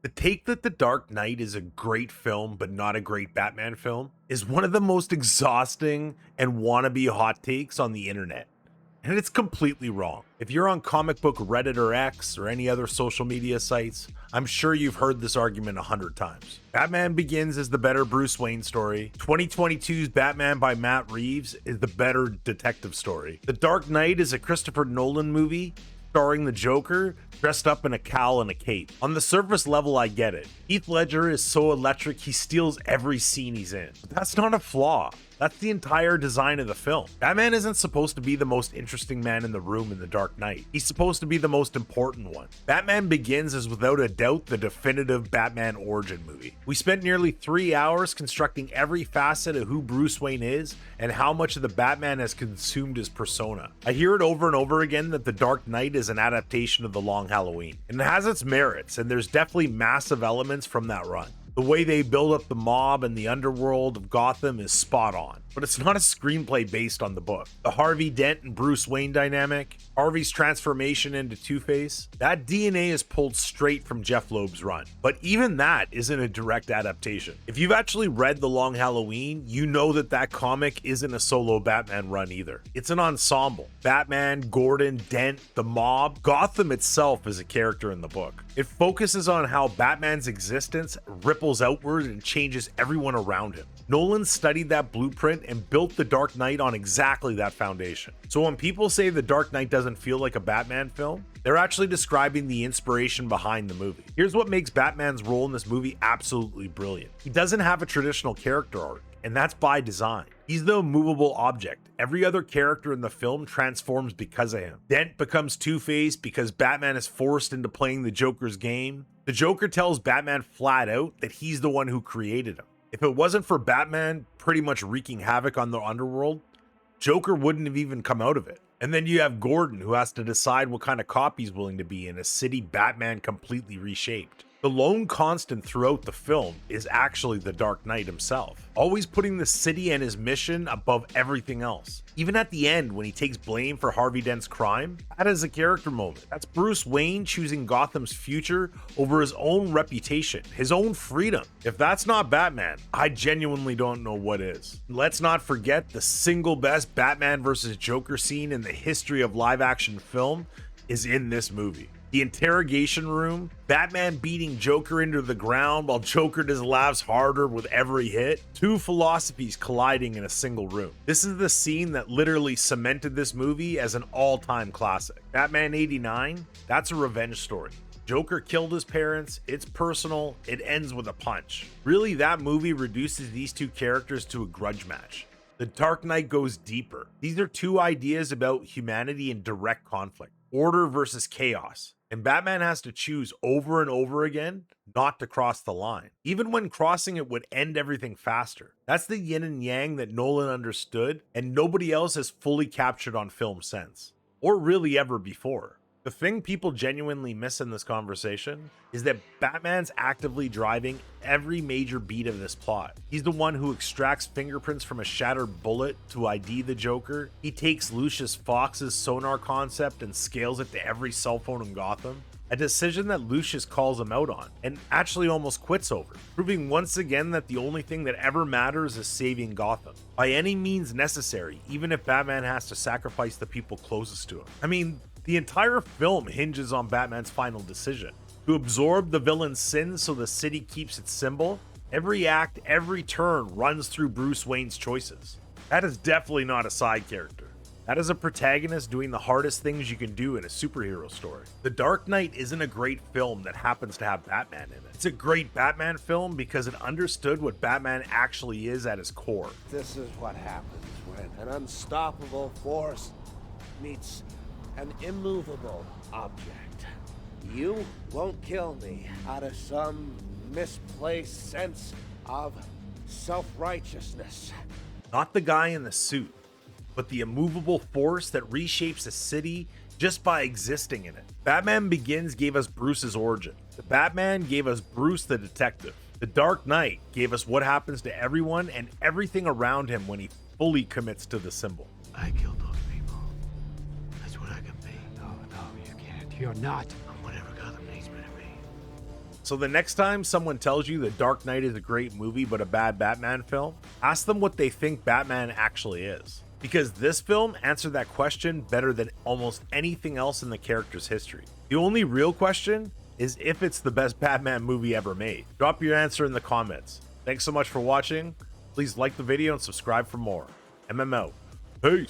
The take that The Dark Knight is a great film, but not a great Batman film, is one of the most exhausting and wannabe hot takes on the internet. And it's completely wrong. If you're on comic book Reddit or X or any other social media sites, I'm sure you've heard this argument 100 times. Batman Begins is the better Bruce Wayne story. 2022's Batman by Matt Reeves is the better detective story. The Dark Knight is a Christopher Nolan movie starring the Joker dressed up in a cowl and a cape. On the surface level, I get it. Heath Ledger is so electric, he steals every scene he's in. But that's not a flaw. That's the entire design of the film. Batman isn't supposed to be the most interesting man in the room in The Dark Knight. He's supposed to be the most important one. Batman Begins is without a doubt the definitive Batman origin movie. We spent nearly 3 hours constructing every facet of who Bruce Wayne is and how much of the Batman has consumed his persona. I hear it over and over again that The Dark Knight is an adaptation of The Long Halloween. And it has its merits, and there's definitely massive elements from that run. The way they build up the mob and the underworld of Gotham is spot on, but it's not a screenplay based on the book. The Harvey Dent and Bruce Wayne dynamic, Harvey's transformation into Two-Face, that DNA is pulled straight from Jeff Loeb's run. But even that isn't a direct adaptation. If you've actually read The Long Halloween, you know that that comic isn't a solo Batman run either. It's an ensemble. Batman, Gordon, Dent, the mob, Gotham itself is a character in the book. It focuses on how Batman's existence ripples outward and changes everyone around him. Nolan studied that blueprint and built The Dark Knight on exactly that foundation. So when people say The Dark Knight doesn't feel like a Batman film, they're actually describing the inspiration behind the movie. Here's what makes Batman's role in this movie absolutely brilliant. He doesn't have a traditional character arc, and that's by design. He's the immovable object. Every other character in the film transforms because of him. Dent becomes Two-Face because Batman is forced into playing the Joker's game. The Joker tells Batman flat out that he's the one who created him. If it wasn't for Batman pretty much wreaking havoc on the underworld, Joker wouldn't have even come out of it. And then you have Gordon, who has to decide what kind of cop he's willing to be in a city Batman completely reshaped. The lone constant throughout the film is actually the Dark Knight himself, always putting the city and his mission above everything else. Even at the end, when he takes blame for Harvey Dent's crime, that is a character moment. That's Bruce Wayne choosing Gotham's future over his own reputation, his own freedom. If that's not Batman, I genuinely don't know what is. Let's not forget the single best Batman versus Joker scene in the history of live action film is in this movie. The interrogation room, Batman beating Joker into the ground while Joker just laughs harder with every hit. Two philosophies colliding in a single room. This is the scene that literally cemented this movie as an all-time classic. Batman 89, that's a revenge story. Joker killed his parents, it's personal, it ends with a punch. Really, that movie reduces these two characters to a grudge match. The Dark Knight goes deeper. These are two ideas about humanity in direct conflict. Order versus chaos. And Batman has to choose over and over again not to cross the line. Even when crossing it would end everything faster. That's the yin and yang that Nolan understood and nobody else has fully captured on film since. Or really ever before. The thing people genuinely miss in this conversation is that Batman's actively driving every major beat of this plot. He's the one who extracts fingerprints from a shattered bullet to ID the Joker. He takes Lucius Fox's sonar concept and scales it to every cell phone in Gotham. A decision that Lucius calls him out on and actually almost quits over, proving once again that the only thing that ever matters is saving Gotham. By any means necessary, even if Batman has to sacrifice the people closest to him. I mean, the entire film hinges on Batman's final decision to absorb the villain's sins so the city keeps its symbol. Every act, every turn runs through Bruce Wayne's choices. That is definitely not a side character. That is a protagonist doing the hardest things you can do in a superhero story. The Dark Knight isn't a great film that happens to have Batman in it. It's a great Batman film because it understood what Batman actually is at his core. This is what happens when an unstoppable force meets an immovable object. You won't kill me out of some misplaced sense of self-righteousness. Not the guy in the suit, but the immovable force that reshapes a city just by existing in it. Batman Begins gave us Bruce's origin. The Batman gave us Bruce the detective. The Dark Knight gave us what happens to everyone and everything around him when he fully commits to the symbol. I killed those people. That's what I can be. No, you can't. You're not. I'm whatever Gotham needs me to be. So the next time someone tells you The Dark Knight is a great movie but a bad Batman film, ask them what they think Batman actually is. Because this film answered that question better than almost anything else in the character's history. The only real question is if it's the best Batman movie ever made. Drop your answer in the comments. Thanks so much for watching. Please like the video and subscribe for more. MMO. Peace.